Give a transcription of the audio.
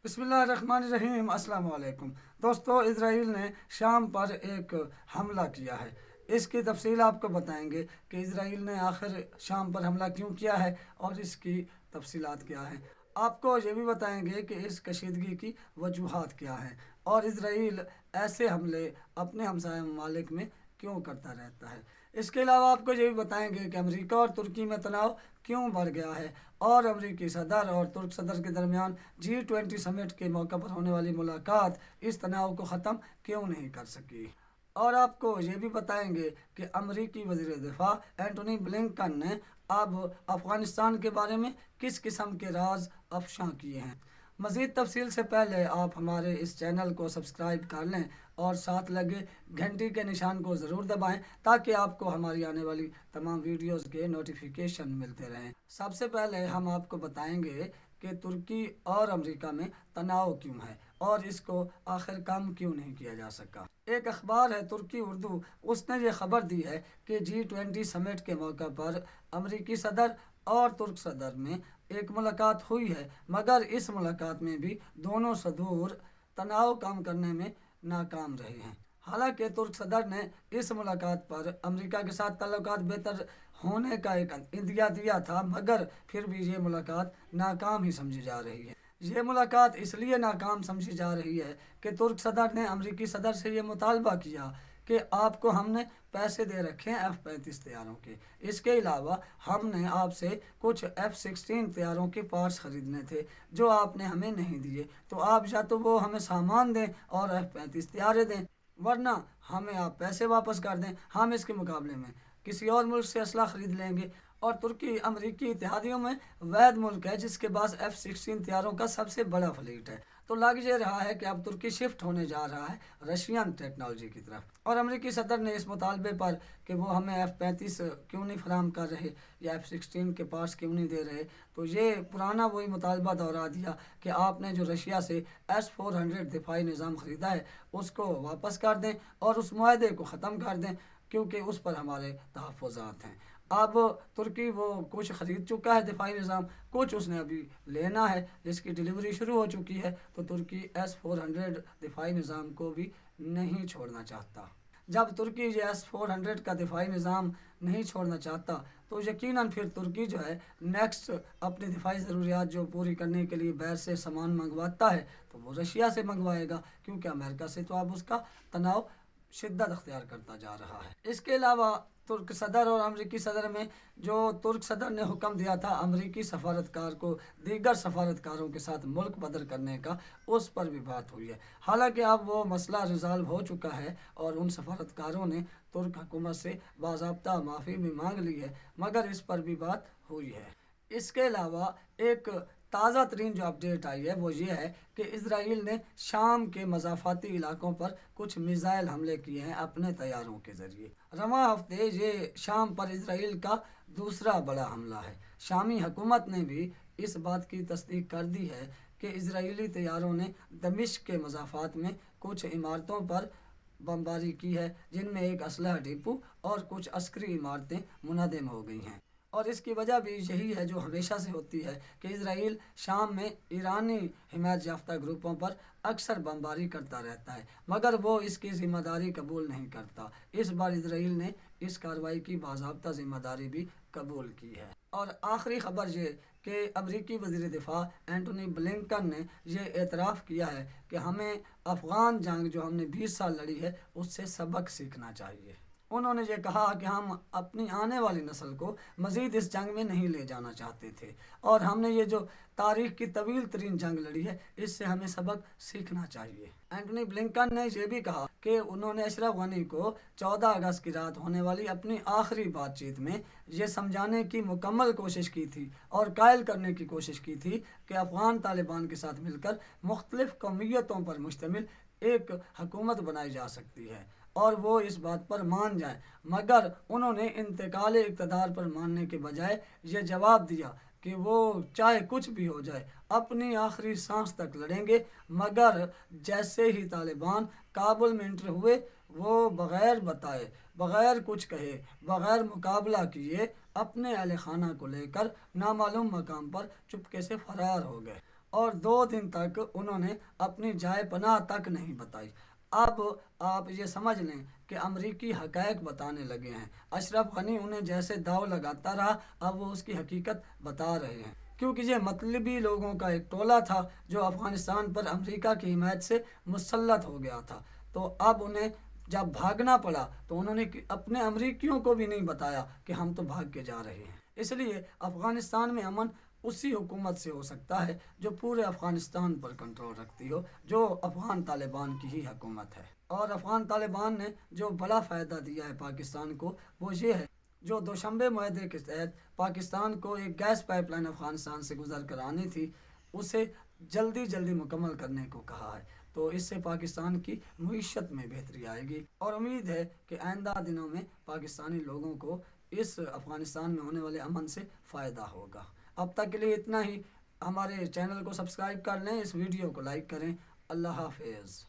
बिस्मिल्लाहिर्रहमानिर्रहीम। अस्सलाम वालेकुम दोस्तों, इजराइल ने शाम पर एक हमला किया है। इसकी तफसील आपको बताएंगे कि इजराइल ने आखिर शाम पर हमला क्यों किया है और इसकी तफसीलात क्या हैं। आपको ये भी बताएंगे कि इस कशीदगी की वजूहात क्या हैं और इजराइल ऐसे हमले अपने हमसाया ममालिक में क्यों करता रहता है। इसके अलावा आपको ये भी बताएंगे कि अमेरिका और तुर्की में तनाव क्यों बढ़ गया है और अमेरिकी सदर और तुर्क सदर के दरमियान G20 समिट के मौके पर होने वाली मुलाकात इस तनाव को ख़त्म क्यों नहीं कर सकी। और आपको ये भी बताएंगे कि अमेरिकी वज़ीर दिफा एंटोनी ब्लिंकन ने अब अफ़गानिस्तान के बारे में किस किस्म के राज अफशा किए हैं। मज़ीद तफसील से पहले आप हमारे इस चैनल को सब्सक्राइब कर लें और साथ लगे घंटी के निशान को ज़रूर दबाएं ताकि आपको हमारी आने वाली तमाम वीडियोस के नोटिफिकेशन मिलते रहें। सबसे पहले हम आपको बताएंगे कि तुर्की और अमेरिका में तनाव क्यों है और इसको आखिर कम क्यों नहीं किया जा सका। एक अखबार है तुर्की उर्दू, उसने ये खबर दी है कि G20 समिट के मौके पर अमेरिकी सदर और तुर्क सदर में एक मुलाकात हुई है, मगर इस मुलाकात में भी दोनों सदूर तनाव कम करने में नाकाम रहे हैं। हालांकि तुर्क सदर ने इस मुलाकात पर अमेरिका के साथ ताल्लुकात बेहतर होने का एक इंदिया दिया था, मगर फिर भी ये मुलाकात नाकाम ही समझी जा रही है। ये मुलाकात इसलिए नाकाम समझी जा रही है कि तुर्क सदर ने अमेरिकी सदर से ये मुतालबा किया कि आपको हमने पैसे दे रखे हैं F-35 तैयारों के, इसके अलावा हमने आपसे कुछ F-16 तैयारों के पार्ट्स ख़रीदने थे जो आपने हमें नहीं दिए, तो आप या तो वो हमें सामान दें और F-35 तैयारे दें, वरना हमें आप पैसे वापस कर दें। हम इसके मुकाबले में किसी और मुल्क से असला ख़रीद लेंगे। और तुर्की अमेरिकी इत्तेहादियों में वैध मुल्क है जिसके पास F-16 तैयारों का सबसे बड़ा फ्लीट है। तो लग ये रहा है कि अब तुर्की शिफ्ट होने जा रहा है रशियन टेक्नोलॉजी की तरफ। और अमेरिकी सदर ने इस मुतालबे पर कि वो हमें F-35 क्यों नहीं फराहम कर रहे या F-16 के पास क्यों नहीं दे रहे, तो ये पुराना वही मुतालबा दोहरा दिया कि आपने जो रशिया से S-400 दिफाई निज़ाम ख़रीदा है उसको वापस कर दें और उस मुआहदे को ख़त्म कर दें, क्योंकि उस पर हमारे तहफ़्फ़ुज़ात हैं। अब तुर्की वो कुछ ख़रीद चुका है दिफाई निज़ाम, कुछ उसने अभी लेना है जिसकी डिलीवरी शुरू हो चुकी है, तो तुर्की S-400 दिफाई निज़ाम को भी नहीं छोड़ना चाहता। जब तुर्की ये S-400 का दिफाई निज़ाम नहीं छोड़ना चाहता तो यकीनन फिर तुर्की जो है नेक्स्ट अपनी दिफाई ज़रूरियात जो पूरी करने के लिए बाहर से सामान मंगवाता है तो वो रशिया से मंगवाएगा, क्योंकि अमेरिका से तो अब उसका तनाव शिद्दत अख्तियार करता जा रहा है। इसके अलावा तुर्क सदर और अमेरिकी सदर में जो तुर्क सदर ने हुक्म दिया था अमेरिकी सफारतकार को दीगर सफारतकारों के साथ मुल्क बदर करने का, उस पर भी बात हुई है। हालांकि अब वो मसला रिजॉल्व हो चुका है और उन सफारतकारों ने तुर्क हुकूमत से बाज़ाब्ता माफ़ी भी मांग ली है, मगर इस पर भी बात हुई है। इसके अलावा एक ताज़ा तरीन जो अपडेट आई है वो ये है कि इजराइल ने शाम के मज़ाफ़ाती इलाकों पर कुछ मिज़ाइल हमले किए हैं अपने तैयारों के ज़रिए। रवां हफ्ते ये शाम पर इजराइल का दूसरा बड़ा हमला है। शामी हुकूमत ने भी इस बात की तस्दीक कर दी है कि इजराइली तैयारों ने दमिश्क के मज़ाफ़ात में कुछ इमारतों पर बमबारी की है, जिनमें एक असलहा डिपो और कुछ अस्करी इमारतें मुनहदम हो गई हैं। और इसकी वजह भी यही है जो हमेशा से होती है कि इजराइल शाम में ईरानी हिमायत याफ्ता ग्रुपों पर अक्सर बमबारी करता रहता है, मगर वो इसकी ज़िम्मेदारी कबूल नहीं करता। इस बार इजराइल ने इस कार्रवाई की बाज़ाब्ता ज़िम्मेदारी भी कबूल की है। और आखिरी ख़बर ये कि अमेरिकी वज़ीर दिफा एंटोनी ब्लिंकन ने ये एतराफ़ किया है कि हमें अफ़गान जंग जो हमने 20 साल लड़ी है उससे सबक सीखना चाहिए। उन्होंने ये कहा कि हम अपनी आने वाली नस्ल को मज़ीद इस जंग में नहीं ले जाना चाहते थे और हमने ये जो तारीख़ की तवील तरीन जंग लड़ी है इससे हमें सबक सीखना चाहिए। एंटोनी ब्लिंकन ने यह भी कहा कि उन्होंने अशरफ गनी को 14 अगस्त की रात होने वाली अपनी आखिरी बातचीत में ये समझाने की मुकम्मल कोशिश की थी और कायल करने की कोशिश की थी कि अफ़गान तालिबान के साथ मिलकर मुख्तलिफ़ कौमियतों पर मुश्तमिल एक हुकूमत बनाई जा सकती है और वो इस बात पर मान जाए, मगर उन्होंने इंतकाल इक़्तिदार पर मानने के बजाय ये जवाब दिया कि वो चाहे कुछ भी हो जाए अपनी आखिरी सांस तक लड़ेंगे, मगर जैसे ही तालिबान काबुल में इंटर हुए वो बग़ैर बताए, बग़ैर कुछ कहे, बग़ैर मुकाबला किए अपने अहल खाना को लेकर नामालूम मकाम पर चुपके से फ़रार हो गए। और 2 दिन तक उन्होंने अपनी जाए पनाह तक नहीं बताई। अब आप ये समझ लें कि अमरीकी हक़ाइक़ बताने लगे हैं। अशरफ गनी उन्हें जैसे दाव लगाता रहा, अब वो उसकी हकीकत बता रहे हैं, क्योंकि ये मतलबी लोगों का एक टोला था जो अफ़गानिस्तान पर अमेरिका की हिमायत से मुसल्लत हो गया था। तो अब उन्हें जब भागना पड़ा तो उन्होंने अपने अमरीकियों को भी नहीं बताया कि हम तो भाग के जा रहे हैं। इसलिए अफ़गानिस्तान में अमन उसी हुकूमत से हो सकता है जो पूरे अफ़गानिस्तान पर कंट्रोल रखती हो, जो अफ़गान तालिबान की ही हुकूमत है। और अफ़गान तालिबान ने जो बड़ा फ़ायदा दिया है पाकिस्तान को वो ये है, जो दोशंबे मुआहदे के तहत पाकिस्तान को एक गैस पाइपलाइन अफ़गानिस्तान से गुजर कर आनी थी, उसे जल्दी जल्दी मुकम्मल करने को कहा है। तो इससे पाकिस्तान की मईशत में बेहतरी आएगी और उम्मीद है कि आइंदा दिनों में पाकिस्तानी लोगों को इस अफ़गानिस्तान में होने वाले अमन से फ़ायदा होगा। अब तक के लिए इतना ही। हमारे चैनल को सब्सक्राइब कर लें, इस वीडियो को लाइक करें। अल्लाह हाफ़िज़।